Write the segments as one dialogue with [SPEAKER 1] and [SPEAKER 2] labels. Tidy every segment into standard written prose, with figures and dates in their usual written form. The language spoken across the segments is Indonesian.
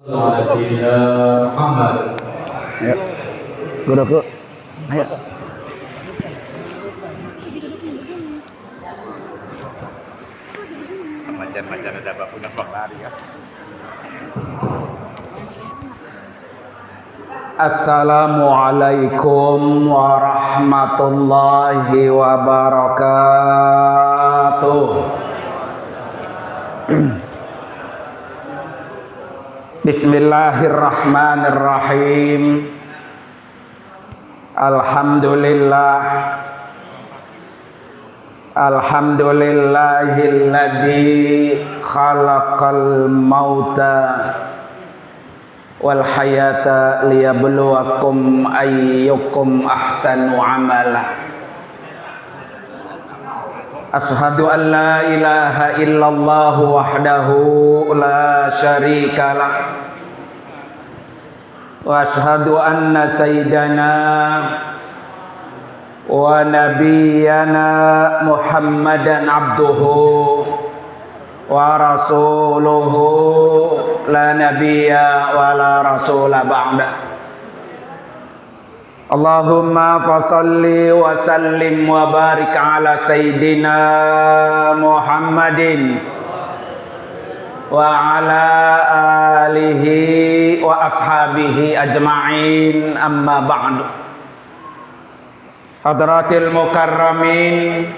[SPEAKER 1] Sayyidina Muhammad.
[SPEAKER 2] Ayo, guruku. Ayo.
[SPEAKER 3] Macan-macan ada punya bang lari ya.
[SPEAKER 2] Assalamualaikum warahmatullahi wabarakatuh. Bismillahirrahmanirrahim. Alhamdulillahilladzi khalaqal mauta wal hayata liyabluwakum ayyukum ahsanu amala. Ashhadu an la ilaha illallah wahdahu la syarikalah wa ashhadu anna sayyidana wa nabiyyana Muhammadan abduhu wa rasuluhu la nabiyya wa la rasula ba'da. Allahumma fasalli wa sallim wa barik ala sayyidina Muhammadin wa ala alihi wa ashabihi ajma'in, amma ba'du. Hadratil mukarramin,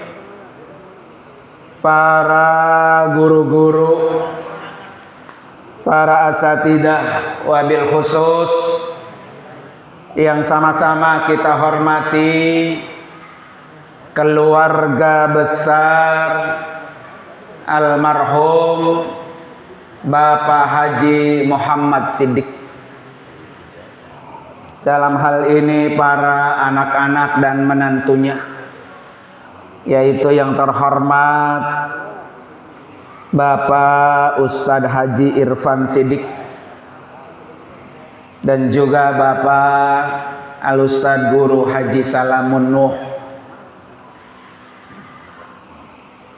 [SPEAKER 2] para guru-guru, para asatidah, wabil khusus yang sama-sama kita hormati, keluarga besar almarhum Bapak Haji Muhammad Siddiq. Dalam hal ini para anak-anak dan menantunya, yaitu yang terhormat Bapak Ustadz Haji Irfan Siddiq dan juga Bapak Al-Ustadz Guru Haji Salamun Nuh,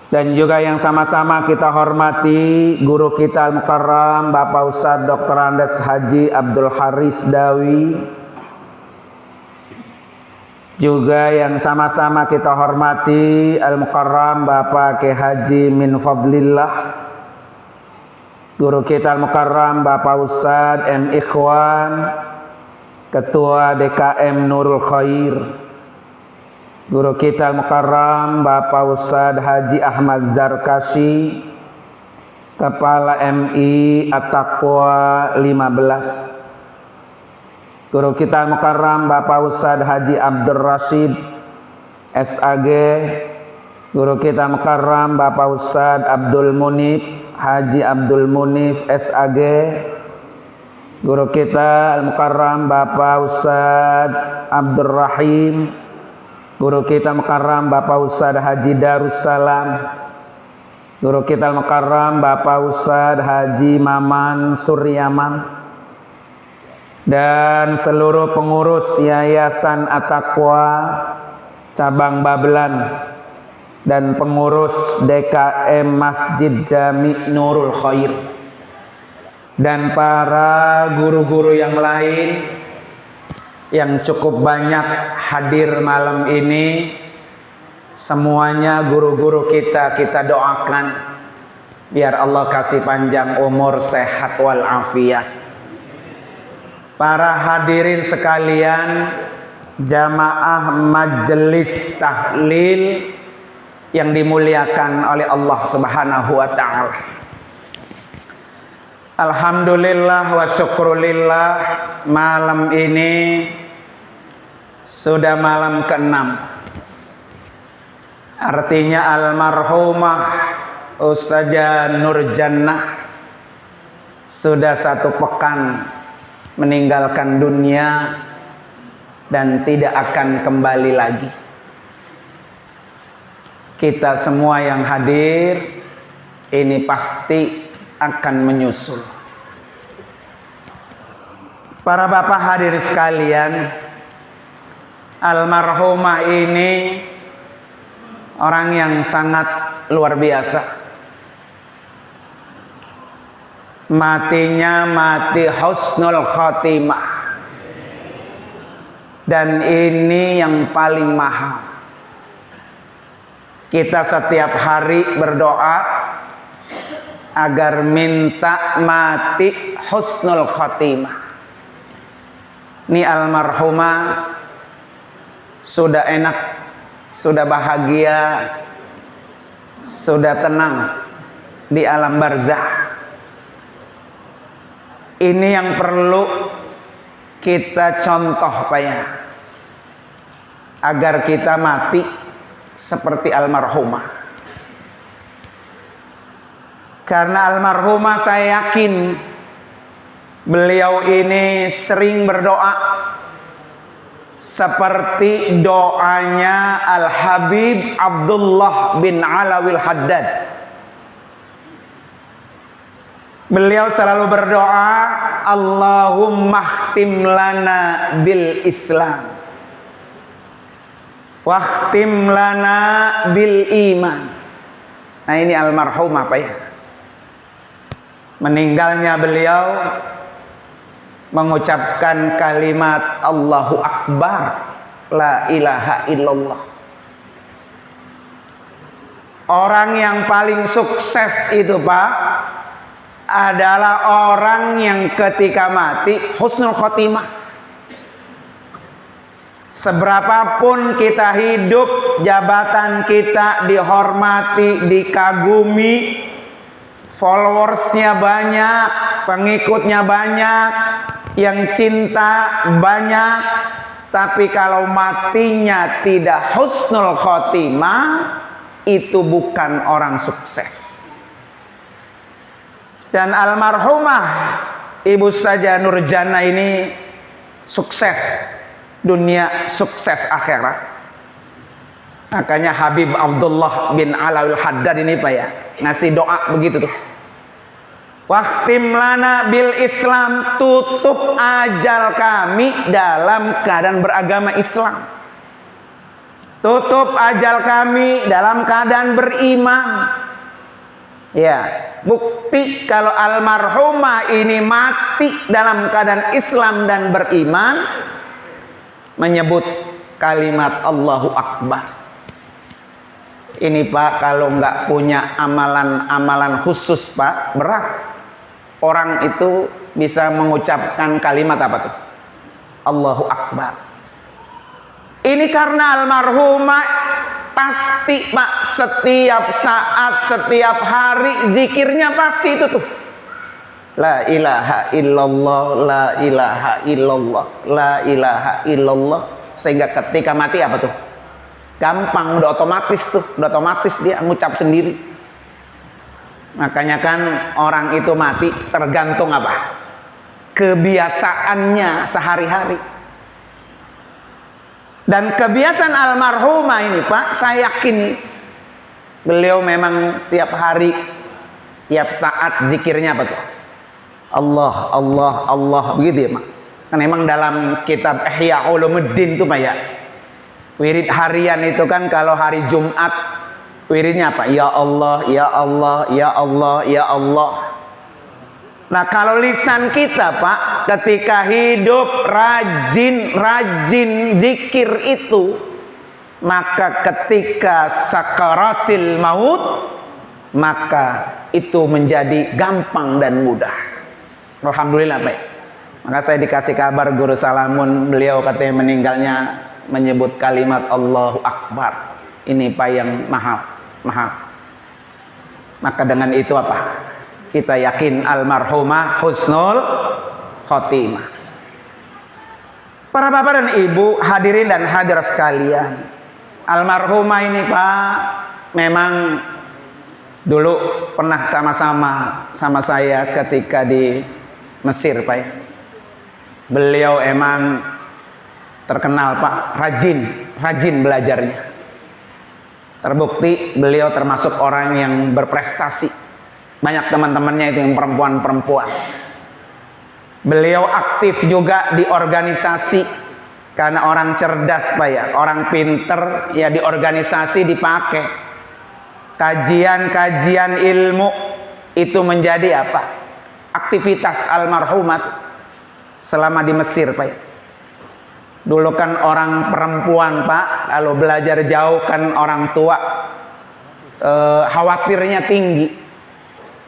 [SPEAKER 2] dan juga yang sama-sama kita hormati guru kita Al-Mukarram Bapak Ustadz Dr. Andes Haji Abdul Haris Dawi, juga yang sama-sama kita hormati Al-Mukarram Bapak Ki Haji Min Fadlillah, guru kita Al-Mukarram Bapak Ustadz M. Ikhwan, Ketua DKM Nurul Khair, guru kita Al-Mukarram Bapak Ustadz Haji Ahmad Zarkashi, Kepala MI At-Taqwa 15, guru kita Al-Mukarram Bapak Ustadz Haji Abdul Rashid SAG, guru kita Al-Mukarram Bapak Ustadz Abdul Munif Haji Abdul Munif SAG, guru kita Al-Mukarram Bapak Ustadz Abdul Rahim, guru kita Al-Mukarram Bapak Ustadz Haji Darussalam, guru kita Al-Mukarram Bapak Ustadz Haji Maman Suryaman, dan seluruh pengurus Yayasan At-Taqwa cabang Babelan dan pengurus DKM Masjid Jami Nurul Khair, dan para guru-guru yang lain yang cukup banyak hadir malam ini. Semuanya guru-guru kita doakan biar Allah kasih panjang umur, sehat wal afiat. Para hadirin sekalian, jamaah majelis tahlil yang dimuliakan oleh Allah Subhanahu wa ta'ala. Alhamdulillah wa syukrulillah, malam ini sudah malam ke-6. Artinya almarhumah Ustazah Nur Jannah sudah 1 pekan meninggalkan dunia dan tidak akan kembali lagi. Kita semua yang hadir ini pasti akan menyusul. Para bapak hadir sekalian, almarhumah ini orang yang sangat luar biasa. matinya mati husnul khotimah. Dan ini yang paling mahal. Kita setiap hari berdoa agar minta mati husnul khotimah. Ini almarhumah sudah enak, sudah bahagia, sudah tenang di alam barzah. Ini yang perlu kita contoh Pak ya, agar kita mati seperti almarhumah. Karena almarhumah saya yakin beliau ini sering berdoa seperti doanya Al-Habib Abdullah bin Alawil Haddad. Beliau selalu berdoa, Allahumma khtim lana bil Islam, wakhtim lana bil iman. Nah ini almarhumah Pak ya. Meninggalnya beliau mengucapkan kalimat Allahu Akbar, la ilaha illallah. Orang yang paling sukses itu Pak adalah orang yang ketika mati husnul khotimah. Seberapapun kita hidup, jabatan kita dihormati, dikagumi, followersnya banyak, pengikutnya banyak, yang cinta banyak, tapi kalau matinya tidak husnul khotimah, itu bukan orang sukses. Dan almarhumah Ibu Saja Nurjana ini sukses dunia, sukses akhirat. Makanya Habib Abdullah bin Alawil Haddad ini Pak ya ngasih doa begitu tuh, wakhtim lana bil Islam, tutup ajal kami dalam keadaan beragama Islam, tutup ajal kami dalam keadaan beriman. Ya, bukti kalau almarhumah ini mati dalam keadaan Islam dan beriman, menyebut kalimat Allahu Akbar. Ini Pak, kalau nggak punya amalan-amalan khusus Pak, berat. Orang itu bisa mengucapkan kalimat apa tuh? Allahu Akbar. Ini karena almarhumah pasti Pak, setiap saat, setiap hari zikirnya pasti itu tuh, la ilaha illallah, la ilaha illallah, la ilaha illallah. Sehingga ketika mati apa tuh? Gampang, udah otomatis tuh, udah otomatis dia ngucap sendiri. Makanya kan orang itu mati tergantung apa? Kebiasaannya sehari-hari. Dan kebiasaan almarhumah ini Pak, saya yakin beliau memang tiap hari, tiap saat zikirnya apa tuh? Allah, Allah, Allah, begitu ya Pak. Kan memang dalam kitab Ihya Ulumuddin tuh Pak ya, wirid harian itu kan kalau hari Jumat wiridnya apa? Ya Allah, ya Allah, ya Allah, ya Allah. Nah kalau lisan kita Pak ketika hidup rajin zikir itu, maka ketika sakaratil maut, maka itu menjadi gampang dan mudah. Alhamdulillah Pak. Maka saya dikasih kabar Guru Salamun, beliau katanya meninggalnya menyebut kalimat Allahu Akbar. Ini Pak yang mahal. Maka dengan itu apa? Kita yakin almarhumah husnul khotimah. Para bapak dan ibu, hadirin dan hadirat sekalian, almarhumah ini Pak memang dulu pernah sama saya ketika di Mesir Pak ya. Beliau emang terkenal Pak, rajin belajarnya. Terbukti beliau termasuk orang yang berprestasi. Banyak teman-temannya itu yang perempuan-perempuan. Beliau aktif juga di organisasi, karena orang cerdas Pak ya, orang pinter ya, di organisasi dipakai. Kajian-kajian ilmu itu menjadi apa? aktivitas almarhumah selama di Mesir, Pak. Dulu kan orang perempuan, Pak, kalau belajar jauh kan orang tua khawatirnya tinggi.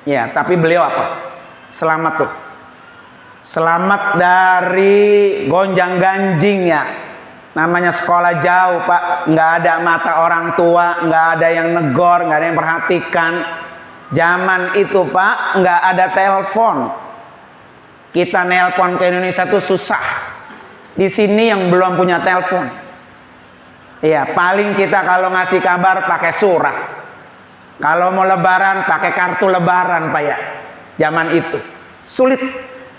[SPEAKER 2] Ya, tapi beliau apa? Selamat tuh. Selamat dari gonjang-ganjing ya. Namanya sekolah jauh, Pak. Nggak ada mata orang tua, nggak ada yang negor, nggak ada yang perhatikan. Zaman itu, Pak, nggak ada telepon. Kita nelpon ke Indonesia tuh susah. Di sini yang belum punya telepon. Iya, paling kita kalau ngasih kabar pakai surat. Kalau mau lebaran pakai kartu lebaran, Pak ya. Zaman itu sulit.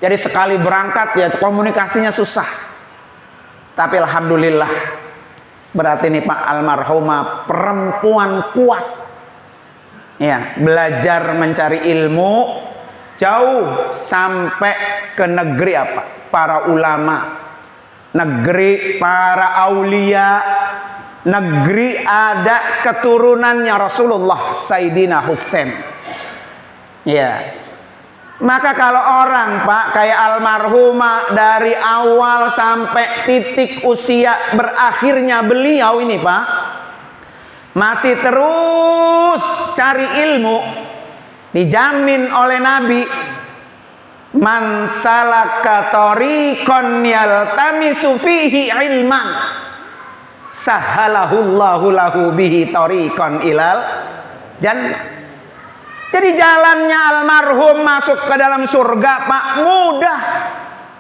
[SPEAKER 2] Jadi sekali berangkat ya komunikasinya susah. Tapi alhamdulillah, berarti ini Pak almarhumah perempuan kuat. Ya, belajar mencari ilmu jauh sampai ke negeri apa? Para ulama, negeri para aulia, negeri ada keturunannya Rasulullah Sayyidina Husain. Ya. Maka kalau orang, Pak, kayak almarhumah dari awal sampai titik usia berakhirnya beliau ini, Pak, masih terus cari ilmu, dijamin oleh Nabi, man salaka tariqan yaltamisu fihi ilman sahalahullahu lahu bihi tariqan ilal jannah. Jadi jalannya almarhum masuk ke dalam surga, Pak, mudah,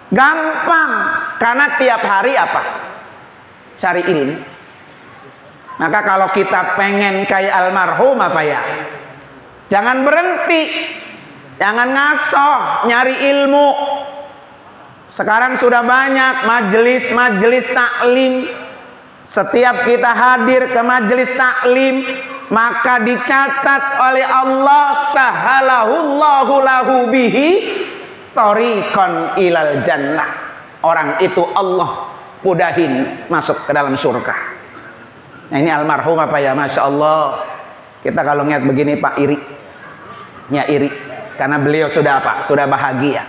[SPEAKER 2] gampang, karena tiap hari apa? Cari ilmu. Maka kalau kita pengen kayak almarhum apa ya? Jangan berhenti, jangan ngasoh, nyari ilmu. Sekarang sudah banyak majelis-majelis taklim. Setiap kita hadir ke majelis taklim, maka dicatat oleh Allah sahalahullahu lahu bihi tariqan ilal jannah. Orang itu Allah mudahin masuk ke dalam surga. Nah, ini almarhum apa ya, Masya Allah. Kita kalau lihat begini, Pak, iri. Ya iri, karena beliau sudah apa? Sudah bahagia.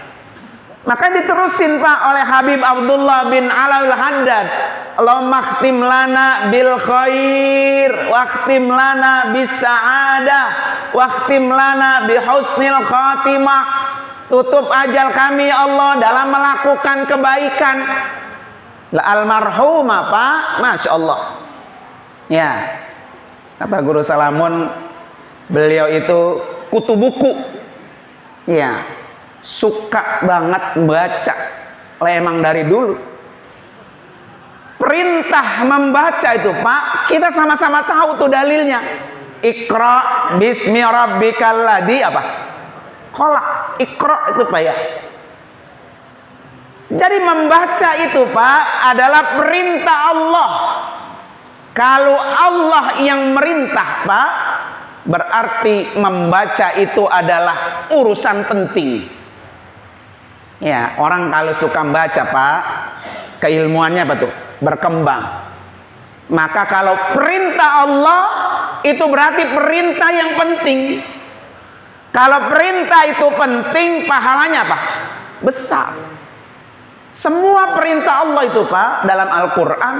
[SPEAKER 2] Maka diterusin, Pak, oleh Habib Abdullah bin Alawil Haddad. Allahumma khtim lana bil khair wakhtim lana bis sa'adah wakhtim lana bi husnil khatimah. Tutup ajal kami ya Allah dalam melakukan kebaikan. Almarhumah, Pak, Masya Allah. Ya, kata Guru Salamun, beliau itu kutu buku. Ya, suka banget baca. Emang dari dulu perintah membaca itu, Pak, kita sama-sama tahu tuh dalilnya. Iqra bismi rabbikal ladzi apa? Khalaq. Iqra itu, Pak ya. Jadi membaca itu, Pak, adalah perintah Allah. Kalau Allah yang merintah, Pak, berarti membaca itu adalah urusan penting. Ya, orang kalau suka baca, Pak, keilmuannya apa tuh? Berkembang. Maka kalau perintah Allah itu berarti perintah yang penting. Kalau perintah itu penting, pahalanya apa? Besar. Semua perintah Allah itu, Pak, dalam Al-Quran,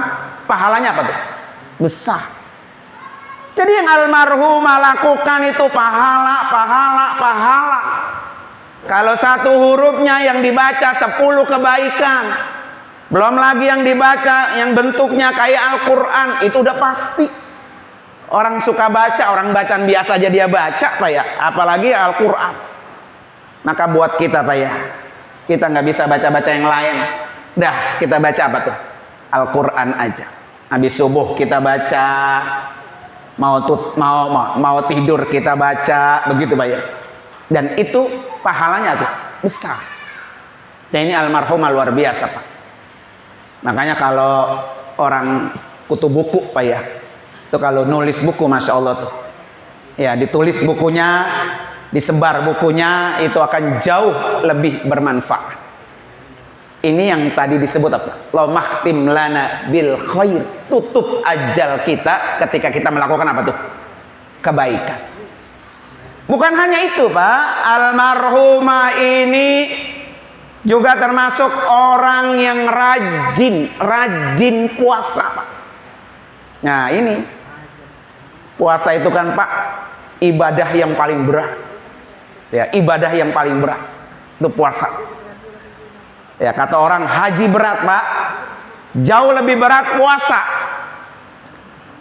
[SPEAKER 2] pahalanya apa tuh? Besar. Jadi yang almarhumah lakukan itu pahala. Kalau satu hurufnya yang dibaca 10 kebaikan. Belum lagi yang dibaca yang bentuknya kayak Al-Quran, itu udah pasti. Orang suka baca, orang bacaan biasa aja dia baca, Pak ya, apalagi Al-Quran. Maka buat kita, Pak ya, kita nggak bisa baca-baca yang lain. Dah, kita baca apa tuh? Al-Quran aja. Habis subuh kita baca, mau tidur kita baca, begitu, Pak ya. Dan itu pahalanya tuh besar. Dan ini almarhumah luar biasa, Pak. Makanya kalau orang kutu buku, Pak ya, itu kalau nulis buku, Masya Allah tuh, ya ditulis bukunya, disebar bukunya, itu akan jauh lebih bermanfaat. Ini yang tadi disebut apa? Lo makhtim lana bil khair, tutup ajal kita ketika kita melakukan apa tuh? Kebaikan. Bukan hanya itu, Pak. Almarhumah ini juga termasuk orang yang rajin puasa, Pak. Nah, ini puasa itu kan, Pak, ibadah yang paling berat. Ya, ibadah yang paling berat itu puasa. Ya, kata orang haji berat, Pak. Jauh lebih berat puasa.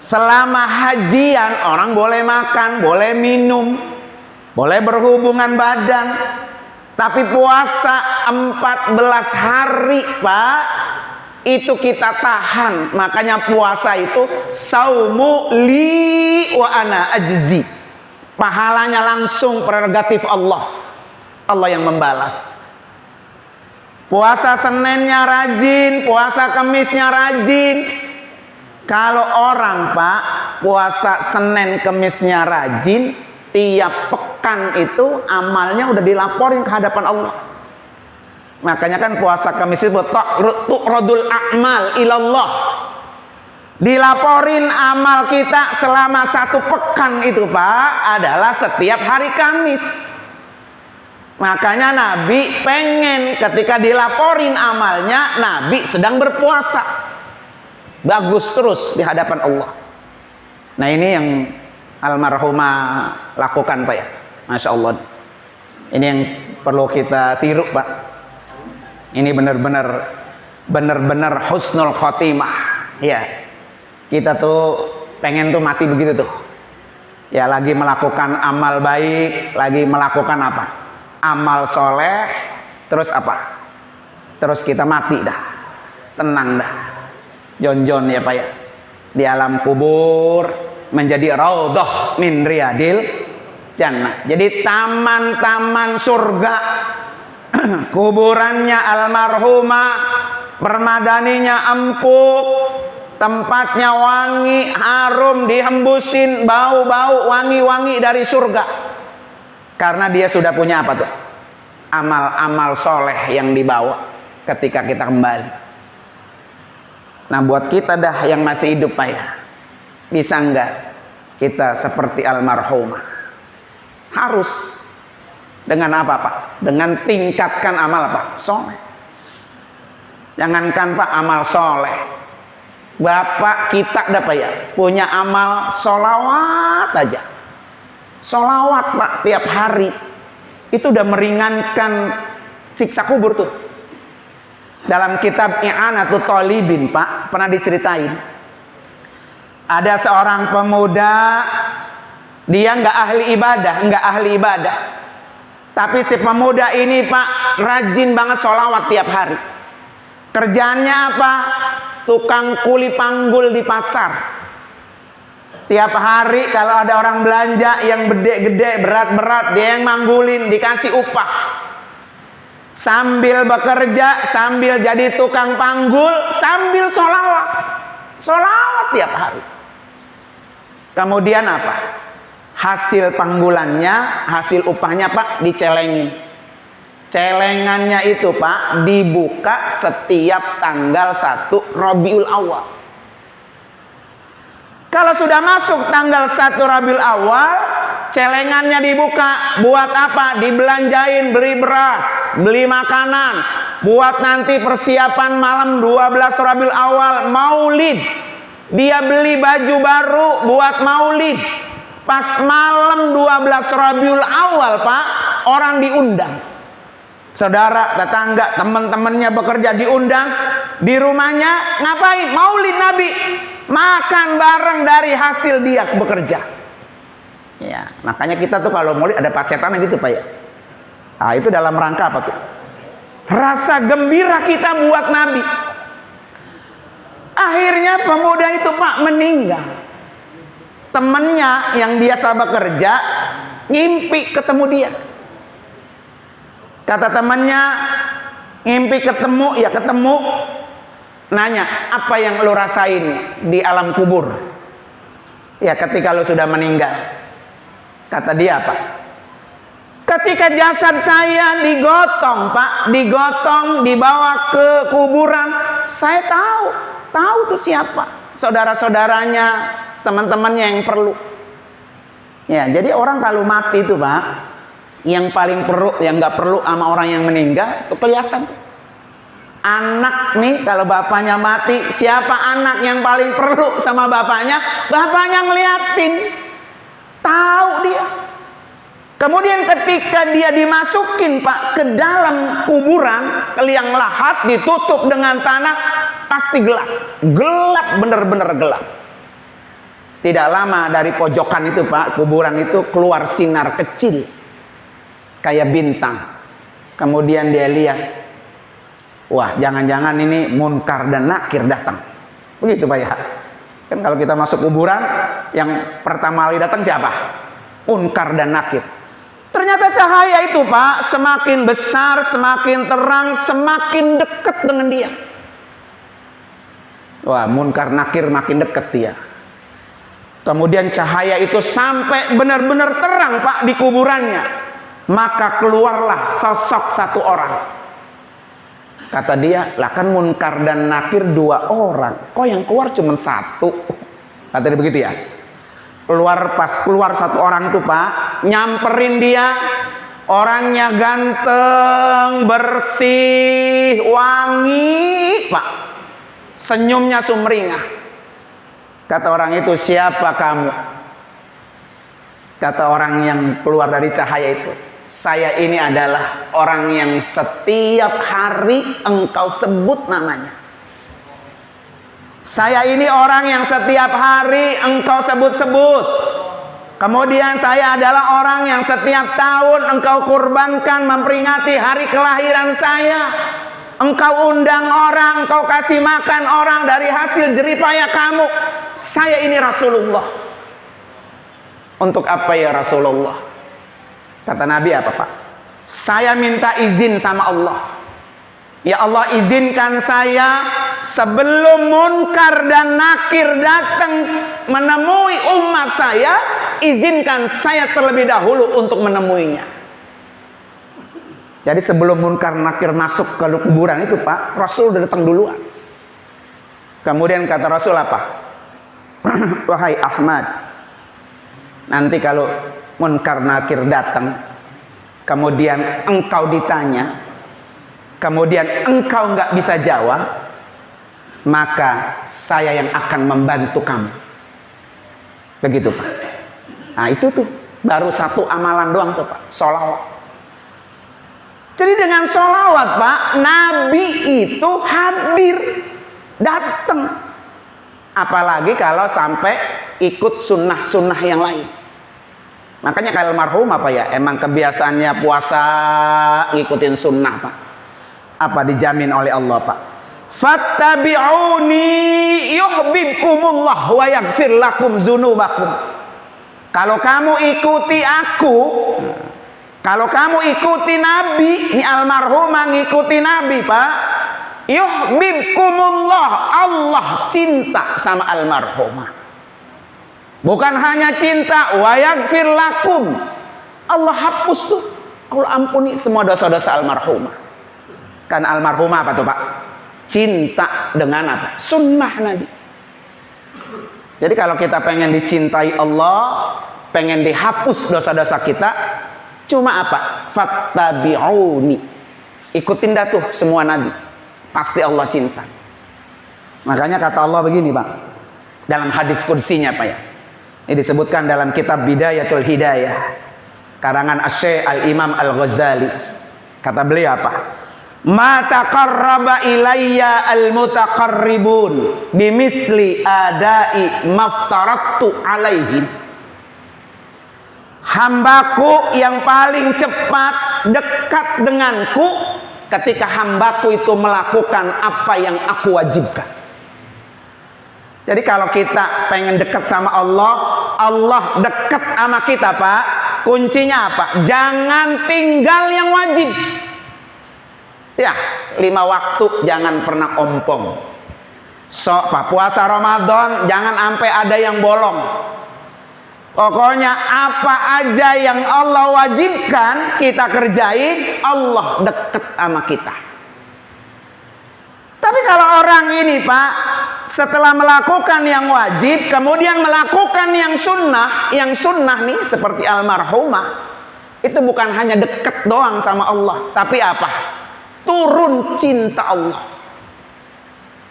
[SPEAKER 2] Selama hajian orang boleh makan, boleh minum, boleh berhubungan badan. Tapi puasa 14 hari, Pak, itu kita tahan. Makanya puasa itu saumu li wa ana ajzi. Pahalanya langsung prerogatif Allah. Allah yang membalas. Puasa Seninnya rajin, puasa Kemisnya rajin. Kalau orang, Pak, puasa Senin Kemisnya rajin, tiap pekan itu amalnya udah dilaporin ke hadapan Allah. Makanya kan puasa Kamis itu tu'radul a'mal ilallah. Dilaporin amal kita selama 1 pekan itu, Pak, adalah setiap hari Kamis. Makanya Nabi pengen ketika dilaporin amalnya, Nabi sedang berpuasa. Bagus terus di hadapan Allah. Nah, ini yang almarhumah lakukan, Pak, ya. Masya Allah. Ini yang perlu kita tiru, Pak. Ini benar-benar husnul khotimah. Ya, kita tuh pengen tuh mati begitu tuh. Ya, lagi melakukan amal baik, lagi melakukan apa? Amal soleh, terus apa? Terus kita mati dah, tenang dah, jonjon ya, Pak, ya. Di alam kubur menjadi raudhah min riyadil jannah. Jadi taman-taman surga. Kuburannya almarhumah, permadaninya empuk, tempatnya wangi, harum, dihembusin bau-bau wangi-wangi dari surga. Karena dia sudah punya apa tuh? Amal-amal soleh yang dibawa ketika kita kembali. Nah, buat kita dah yang masih hidup, Pak, ya, bisa enggak kita seperti almarhumah? Harus. Dengan apa, Pak? Dengan tingkatkan amal apa? Soleh. Jangankan, Pak, amal soleh. Bapak kita dah, Pak, ya, punya amal solawat aja. Solawat, Pak, tiap hari. Itu udah meringankan siksa kubur tuh. Dalam kitab I'anatul Talibin, Pak, pernah diceritain. Ada seorang pemuda, dia nggak ahli ibadah. Tapi si pemuda ini, Pak, rajin banget sholawat tiap hari. Kerjaannya apa? Tukang kuli panggul di pasar. Tiap hari kalau ada orang belanja yang gede-gede, berat-berat, dia yang manggulin, dikasih upah. Sambil bekerja, sambil jadi tukang panggul, sambil sholawat. Sholawat tiap hari. Kemudian apa? Hasil panggulannya, hasil upahnya, Pak, dicelengin. Celengannya itu, Pak, dibuka setiap tanggal 1 Rabiul Awal. Kalau sudah masuk tanggal 1 Rabiul Awal, celengannya dibuka. Buat apa? Dibelanjain, beli beras, beli makanan, buat nanti persiapan malam 12 Rabiul Awal, maulid. Dia beli baju baru buat maulid. Pas malam 12 Rabiul Awal, Pak, orang diundang. Saudara, tetangga, teman-temannya bekerja diundang. Di rumahnya ngapain? Maulid Nabi. Makan bareng dari hasil dia bekerja. Ya, makanya kita tuh kalau maulid ada pacetannya gitu, Pak, ya. Nah, itu dalam rangka apa tuh? Rasa gembira kita buat Nabi. Akhirnya pemuda itu, Pak, meninggal. Temennya yang biasa bekerja ngimpi ketemu dia. Kata temannya, ngimpi ketemu, ya ketemu. Nanya, apa yang lo rasain di alam kubur? Ya, ketika lo sudah meninggal. Kata dia apa? Ketika jasad saya digotong, Pak, digotong, dibawa ke kuburan, saya tahu tuh siapa saudara-saudaranya, teman-temannya yang perlu. Ya, jadi orang kalau mati itu Pak, yang paling perlu, yang nggak perlu sama orang yang meninggal itu kelihatan. Anak nih kalau bapaknya mati, siapa anak yang paling perlu sama bapaknya? Bapaknya ngeliatin, tahu dia. Kemudian ketika dia dimasukin Pak ke dalam kuburan, ke liang lahat, ditutup dengan tanah, pasti gelap. Gelap, bener-bener gelap. Tidak lama dari pojokan itu Pak, kuburan itu keluar sinar kecil kayak bintang. Kemudian dia lihat, wah jangan-jangan ini Munkar dan Nakir datang. Begitu Pak ya. Kan kalau kita masuk kuburan, yang pertama kali datang siapa? Munkar dan Nakir. Ternyata cahaya itu Pak, semakin besar, semakin terang, semakin dekat dengan dia. Wah, Munkar Nakir makin dekat dia. Kemudian cahaya itu sampai benar-benar terang Pak di kuburannya. Maka keluarlah sosok satu orang. Kata dia, lah kan Munkar dan Nakir 2 orang. Kok yang keluar cuma 1? Kata dia begitu ya. Pas keluar 1 orang tuh Pak, nyamperin dia. Orangnya ganteng, bersih, wangi Pak. Senyumnya sumringah. Kata orang itu, siapa kamu? Kata orang yang keluar dari cahaya itu, saya ini adalah orang yang setiap hari engkau sebut namanya. Saya ini orang yang setiap hari engkau sebut-sebut. Kemudian saya adalah orang yang setiap tahun engkau kurbankan memperingati hari kelahiran saya. Engkau undang orang, engkau kasih makan orang dari hasil jeripaya kamu. Saya ini Rasulullah. Untuk apa ya Rasulullah? Kata Nabi apa Pak? Saya minta izin sama Allah. Ya Allah, izinkan saya sebelum Munkar dan Nakir datang menemui umat saya, izinkan saya terlebih dahulu untuk menemuinya. Jadi sebelum Munkar Nakir masuk ke kuburan itu Pak, Rasul udah datang duluan. Kemudian kata Rasul apa? Wahai Ahmad, nanti kalau Munkar Nakir datang, kemudian engkau ditanya, kemudian engkau nggak bisa jawab, maka saya yang akan membantu kamu. Begitu Pak. Nah itu tuh baru 1 amalan doang tuh Pak, sholawat. Jadi dengan sholawat Pak, Nabi itu hadir, datang. Apalagi kalau sampai ikut sunnah-sunnah yang lain. Makanya kalau almarhum apa ya, emang kebiasaannya puasa ngikutin sunnah Pak. Apa dijamin oleh Allah Pak? Fattabi'uni yuhibbukumullah wa yaghfir lakum dzunubakum. Kalau kamu ikuti aku, kalau kamu ikuti Nabi, ini almarhumah ngikuti Nabi Pak, yuhibbukumullah, Allah cinta sama almarhumah. Bukan hanya cinta, wa yaghfir lakum, Allah hapus tuh, Allah ampuni semua dosa-dosa almarhumah. Kan almarhumah apa tuh Pak? Cinta dengan apa? Sunnah Nabi. Jadi kalau kita pengen dicintai Allah, pengen dihapus dosa-dosa kita, cuma apa? Fattabi'uni. Ikutin dah tuh semua Nabi. Pasti Allah cinta. Makanya kata Allah begini Pak, dalam hadis qudsinya Pak ya. Ini disebutkan dalam kitab Bidayatul Hidayah, karangan Asy-Syaikh Al-Imam Al-Ghazali. Kata beliau apa? Ma taqarraba ilayya al-mutaqarribun bimisli adai maftaratu alaihim. Hambaku yang paling cepat dekat denganku ketika hambaku itu melakukan apa yang aku wajibkan. Jadi kalau kita pengen dekat sama Allah, Allah dekat sama kita Pak. Kuncinya apa? Jangan tinggal yang wajib. Ya, 5 waktu jangan pernah ompong. Pak, puasa Ramadan jangan sampai ada yang bolong. Pokoknya apa aja yang Allah wajibkan kita kerjain, Allah dekat sama kita. Tapi kalau orang ini Pak, setelah melakukan yang wajib, kemudian melakukan yang sunnah nih seperti almarhumah, itu bukan hanya deket doang sama Allah, tapi apa? Turun cinta Allah.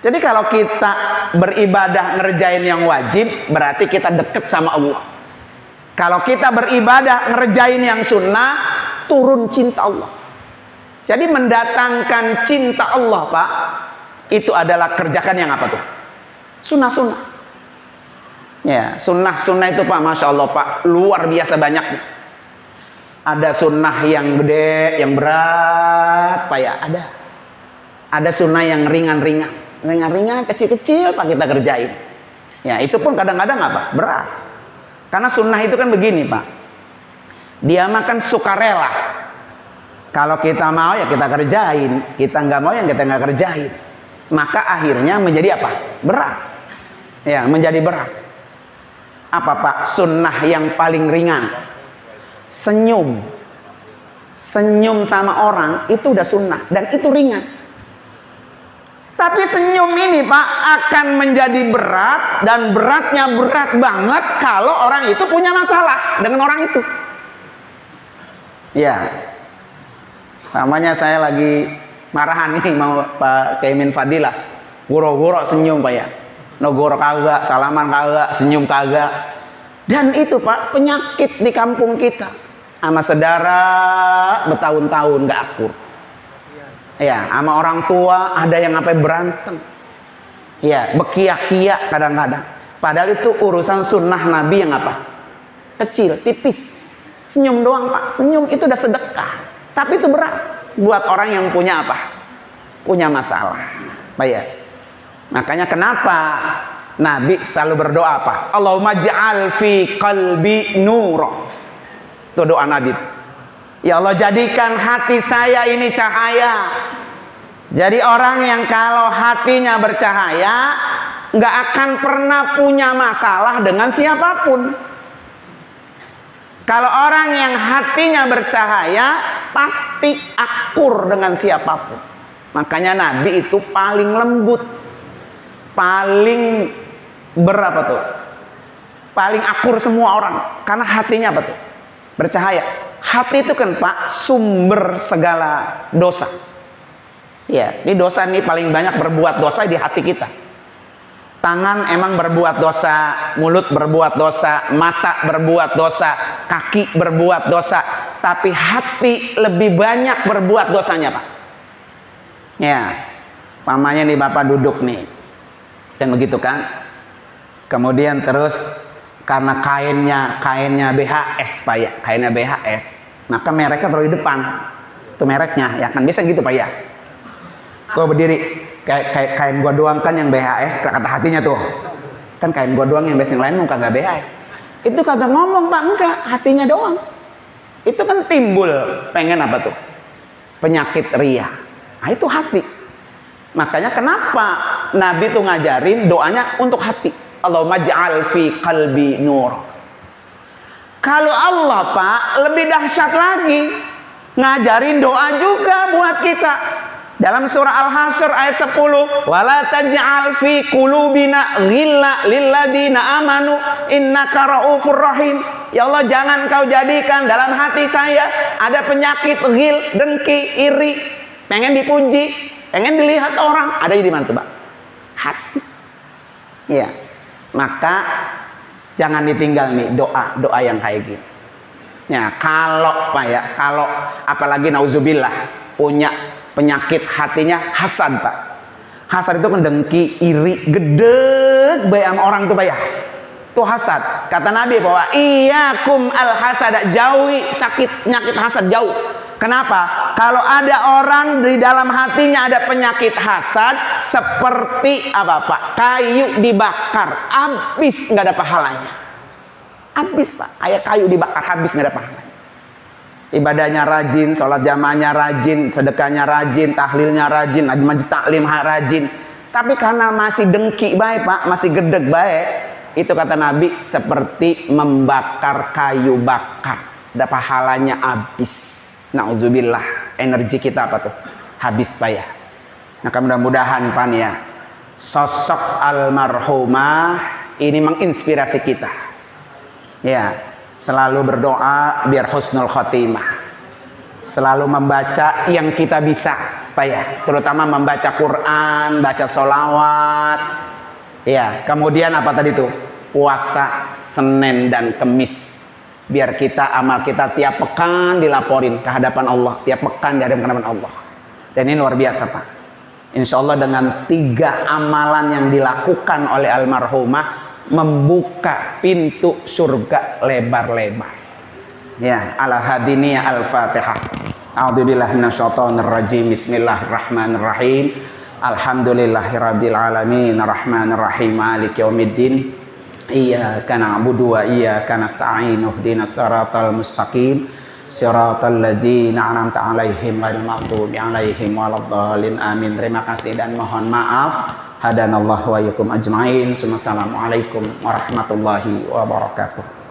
[SPEAKER 2] Jadi kalau kita beribadah ngerjain yang wajib, berarti kita deket sama Allah. Kalau kita beribadah ngerjain yang sunnah, turun cinta Allah. Jadi mendatangkan cinta Allah, Pak, itu adalah kerjakan yang apa tuh? Sunnah-sunnah. Ya, sunnah-sunnah itu Pak, Masya Allah Pak, luar biasa banyaknya. Ada sunnah yang gede, yang berat, Pak ya, ada. Ada sunnah yang ringan-ringan, kecil-kecil Pak kita kerjain. Ya, itu pun kadang-kadang apa? Berat. Karena sunnah itu kan begini Pak, dia makan sukarela. Kalau kita mau ya kita kerjain, kita nggak mau ya kita nggak kerjain. Maka akhirnya menjadi apa? Berat. Ya, menjadi berat. Apa Pak? Sunnah yang paling ringan. Senyum. Senyum sama orang itu udah sunnah dan itu ringan. Tapi senyum ini Pak akan menjadi berat, dan beratnya berat banget kalau orang itu punya masalah dengan orang itu. Ya. Namanya saya lagi marahan nih mau Pak Kaimin Fadilah, goro-goro senyum Pak ya, nogoro kagak, salaman kagak, senyum kagak. Dan itu Pak penyakit di kampung kita, sama saudara bertahun-tahun gak akur. Ya, sama orang tua ada yang sampai berantem. Ya, bekiak-kiak kadang-kadang. Padahal itu urusan sunnah Nabi yang apa? Kecil, tipis. Senyum doang Pak, senyum itu udah sedekah. Tapi itu berat buat orang yang punya apa? Punya masalah. Pak ya. Makanya kenapa Nabi selalu berdoa apa? Allahumma ja'al fi qalbi nur. Itu doa Nabi. Ya Allah, jadikan hati saya ini cahaya. Jadi orang yang kalau hatinya bercahaya nggak akan pernah punya masalah dengan siapapun. Kalau orang yang hatinya bercahaya pasti akur dengan siapapun. Makanya Nabi itu paling lembut, paling berapa tuh? Paling akur semua orang, karena hatinya apa tuh? Bercahaya. Hati itu kan Pak sumber segala dosa. Ya, ini dosa nih paling banyak berbuat dosa di hati kita. Tangan emang berbuat dosa, mulut berbuat dosa, mata berbuat dosa, kaki berbuat dosa, tapi hati lebih banyak berbuat dosanya Pak. Ya, pamannya nih Bapak duduk nih, dan begitu kan. Kemudian terus karena kainnya BHS Pak ya, kainnya BHS, maka mereknya taruh di depan, itu mereknya, ya kan bisa gitu Pak ya. Gua berdiri, kain gua doang kan yang BHS, kata hatinya tuh, kan kain gua doang yang BHS, yang lain mau kagak BHS. Itu kagak ngomong Pak, enggak, hatinya doang. Itu kan timbul pengen apa tuh? Penyakit ria. Nah itu hati. Makanya kenapa Nabi tuh ngajarin doanya untuk hati. Allahumma ja'al fi qalbi nur. Kalau Allah Pak lebih dahsyat lagi, ngajarin doa juga buat kita. Dalam surah Al-Hasyr ayat 10, wala taj'al fi qulubina ghilla lilladina amanu innaka raufur rahim. Ya Allah, jangan kau jadikan dalam hati saya ada penyakit ghil, dengki, iri, pengen dipuji, pengen dilihat orang. Ada di mana tuh, Pak? Hati. Iya. Maka jangan ditinggal nih doa yang kayak gini. Ya, kalau Pak ya, kalau apalagi nauzubillah punya penyakit hatinya hasad Pak. Hasad itu kan dengki, iri, gedeg bae sama orang tuh Pak ya. Itu hasad. Kata Nabi bahwa iyyakum al hasad, jauhi sakit penyakit hasad, jauh. Kenapa? Kalau ada orang di dalam hatinya ada penyakit hasad, seperti apa Pak? Kayu dibakar, habis nggak ada pahalanya. Habis Pak, kayak kayu dibakar habis nggak ada pahalanya. Ibadahnya rajin, sholat jamaahnya rajin, sedekahnya rajin, tahlilnya rajin, majlis taklim rajin. Tapi karena masih dengki baik Pak, masih gedeg baik, itu kata Nabi seperti membakar kayu bakar, ada pahalanya habis. Nauzubillah, energi kita apa tuh? Habis Pak ya. Maka mudah-mudahan Pak ya, sosok almarhumah ini menginspirasi kita. Ya, selalu berdoa biar husnul khotimah. Selalu membaca yang kita bisa, Pak ya, terutama membaca Quran, baca sholawat. Ya, kemudian apa tadi tuh? Puasa Senin dan Kemis. Biar kita amal kita tiap pekan dilaporin ke hadapan Allah, tiap pekan di hadapan Allah. Dan ini luar biasa, Pak. Insya Allah dengan 3 amalan yang dilakukan oleh almarhumah membuka pintu surga lebar-lebar. Ya, ala hadini al-Fatihah. A'udzubillahi minasyaitonir rajim. Bismillahirrahmanirrahim. Alhamdulillahirabbil alamin, arrahmanir rahim, maliki yaumiddin. Iyyaka na'budu wa iyyaka nasta'in. Ihdinas siratal mustaqim. Siratal ladzina an'amta 'alaihim ghairil maghdubi 'alaihim waladdallin. Amin. Terima kasih dan mohon maaf. Hadanallahu wa iyyakum ajmain. Assalamualaikum warahmatullahi wabarakatuh.